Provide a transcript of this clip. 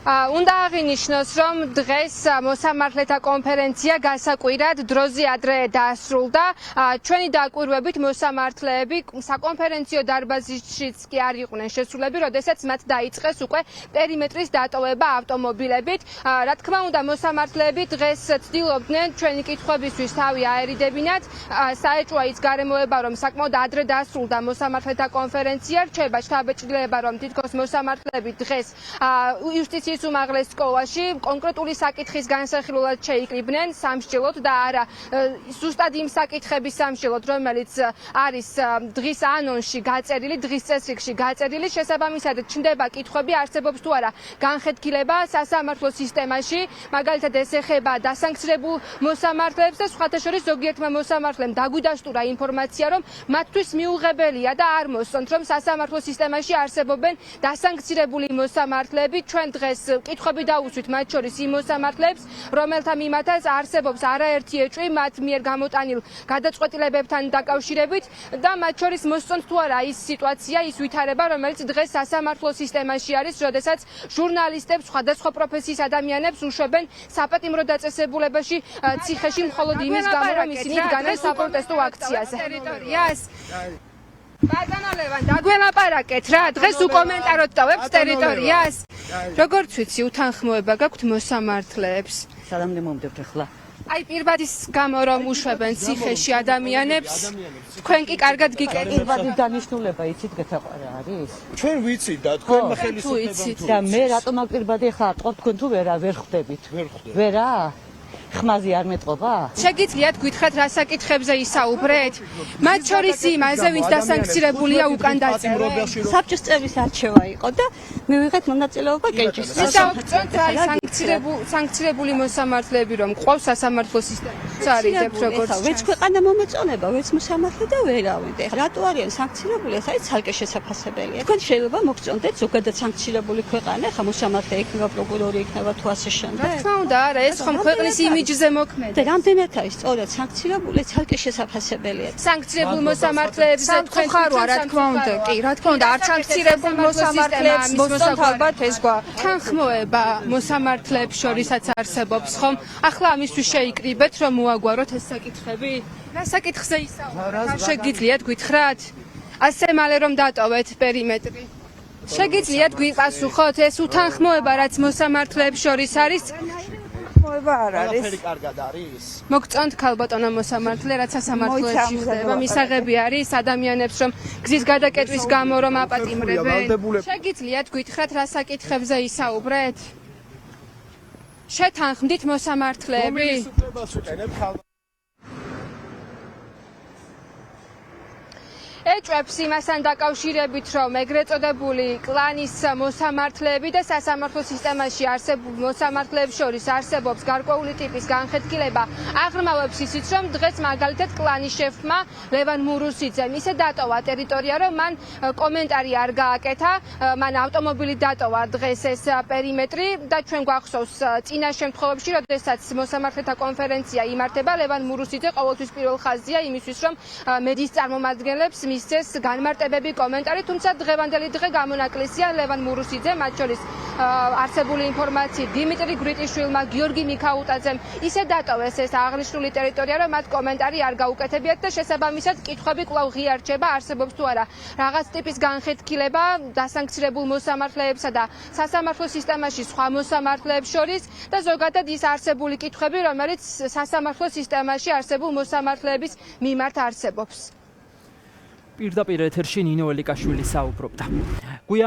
უნდა აღინიშნოს, რომ დღეს მოსამართლეთა კონფერენცია გასაკვირად დროზე ადრე დასრულდა. ჩვენი დაკვირვებით მოსამართლეები საკონფერენციო დარბაზშიც კი არ იყვნენ შესულები, როდესაც მათ დაიწყეს უკვე პერიმეტრის დატოვება ავტომობილებით. რა თქმა უნდა, მოსამართლეები დღეს ცდილობდნენ ჩვენი კითხვებისთვის თავი აერიდებინათ. საეჭვია ის გარემოება, რომ საკმაოდ ადრე დასრულდა მოსამართლეთა კონფერენცია, რჩება შთაბეჭდილება, რომ თითქოს მოსამართლეები დღეს იუსტიციის უმაღლეს სკოლაში კონკრეტული საკითხის განსახილველად შეიკრიბნენ სამსჯელოდ და არა ზუსტად იმ საკითხების სამსჯელოდ, რომელიც არის დღის ანონსში გაწერილი, დღის წესრიგში გაწერილი. შესაბამისად ჩნდება კითხვები, არსებობს თუ არა განხეთქილება სასამართლო სისტემაში, მაგალითად ეს ეხება დასანქცირებულ მოსამართლეებს და სხვათა შორის ზოგიერთმა მოსამართლემ დაგვიდასტურა ინფორმაცია, რომ მათთვის მიუღებელია და არ მოსწონთ, რომ სასამართლო სისტემაში არსებობენ დასანქცირებული მოსამართლეები. ჩვენ დღეს კითხვები დავუსვით მათ შორის იმ მოსამართლეებს, რომელთა მიმართაც არსებობს არაერთი ეჭვი მათ მიერ გამოტანილ გადაწყვეტილებებთან დაკავშირებით და მათ შორის მოსწონთ თუ არა ის სიტუაცია, ის ვითარება, რომელიც დღეს სასამართლო სისტემაში არის, როდესაც ჟურნალისტებს, სხვადასხვა პროფესიის ადამიანებს უშვებენ საპატიმრო დაწესებულებაში ციხეში მხოლოდ იმის გამო, რომ ისინი დგანან საპროტესტო აქციაზე. ბატონო ლევან, დაგველაპარაკეთ რა, დღეს უკომენტაროთ ტოვებთ ტერიტორიას. როგორც ვიცი, უთანხმოება გაქვთ მოსამართლეებს. სალამდე მომდებთ ახლა. აი პირბადის გამო რომ უშვებენ ციხეში ადამიანებს, თქვენ კი კარგად გიკეთებთ. პირბადის დანიშნულება იცით გეთაყვარა არის? ჩვენ ვიცით და თქვენ ხელისუფლებამ და მე რატომ აქ პირბადი ახლა ატყობ თქვენ თუ ვერ ხვდებით? ვერ ხვდებით. ვერა? ხმაზე არ მეტყობა? შეგიძლიათ გითხრათ რა საკითხებზე ისაუბრეთ? მათ შორის იმაზე, ვინც დასანქცირებულია უკან დაწერილ. საბჭოს წევრის არჩევა იყო და მივიღეთ მონაწილეობა კენჭის. ისაუბრეთ აი სანქცირებული მოსამართლეები რომ ყავს სასამართლო სისტემაში. არიდებთ როგორც ვეც ქვეყანა მომეწონება, ვეც მოსამართლე და ვერავინ. ეხლა რატო არიან სანქცირებული? ახლა ის ცალკე შესაფასებელია. თქვენ შეიძლება მოგწონდეთ ზოგადად სანქცირებული ქვეყანა, ახლა მოსამართლე იქნება, პროკურორი იქნება თუ ასე შემდეგ. რა თქმა უნდა, არა, ეს ხომ ქვეყნის იმიჯზე მოქმედება. და რამდენად არის სწორად სანქცირებული ცალკე შესაფასებელია. სანქცირებულ მოსამართლეებზე თქვენ ხარვა, რა თქმა უნდა, კი, რა თქმა უნდა, არ სანქცირებულ მოსამართლეებს მოსწონთ ალბათ ეს გვა. თანხმოება მოსამართლეებს შორისაც არსებობს, ხომ? ახლა ამისთვის შეიკრიბეთ, რომ მოაგვაროთ ეს საკითხები? რა საკითხზე ისაუბრეთ? შეგიძლიათ გითხრათ? ასე მალე რომ დატოვეთ პერიმეტრი. შეგიძლიათ გვიპასუხოთ ეს უთანხმოება, რაც მოსამართლეებს შორის არის? მოება არ არის. ყველაფერი კარგად არის. მოგწონთ ქალბატონო მოსამართლე, რაც სასამართლოებში ხდება, მისაღები არის ადამიანებს, რომ გზის გადაკეტვის გამო რომ აპატიმრებენ. შეგიძლიათ გითხრათ რა საკითხებზე ისაუბრეთ? შეთანხმდით მოსამართლეები? ეჭვებს იმასთან დაკავშირებით, რომ ეგრეთ წოდებული კლანის მოსამართლეები და სასამართლო სისტემაში არსებულ მოსამართლეებს შორის არსებობს გარკვეული ტიპის განხეთქილება, აღრმავებს ისიც, რომ დღეს მაგალითად კლანის შეფმა ლევან მურუსიძემ ისე დატოვა ტერიტორია, რომ მან კომენტარი არ გააკეთა, მან ავტომობილი დატოვა დღეს ეს პერიმეტრი და ჩვენ გვახსოვს წინა შემთხვევებში, როდესაც მოსამართლეთა კონფერენცია იმართება, ლევან მურუსიძე ყოველთვის პირველ ხაზზეა იმისთვის, რომ მედიის წარმომადგენლებს მისცეს განმარტებები, კომენტარი, თუმცა დღევანდელი დღე გამონაკლისია ლევან მურუსიძე, მათ შორის არსებული ინფორმაციით დიმიტრი გრიტიშვილმა, გიორგი მიქაუტაძემ ისე დატოვეს ეს აღნიშნული ტერიტორია, რომ მათ კომენტარი არ გაუკეთებიათ და შესაბამისად კითხვები კვლავ ღია რჩება, არსებობს თუ არა რაღაც ტიპის განხეთქილება დასანქცირებულ მოსამართლეებსა და სასამართლო სისტემაში სხვა მოსამართლეებს შორის და ზოგადად ის არსებული კითხვები, რომელიც სასამართლო სისტემაში არსებულ მოსამართლეების მიმართ არსებობს. პირდაპირ ეთერში ნინო ელიკაშვილი საუბრობდა.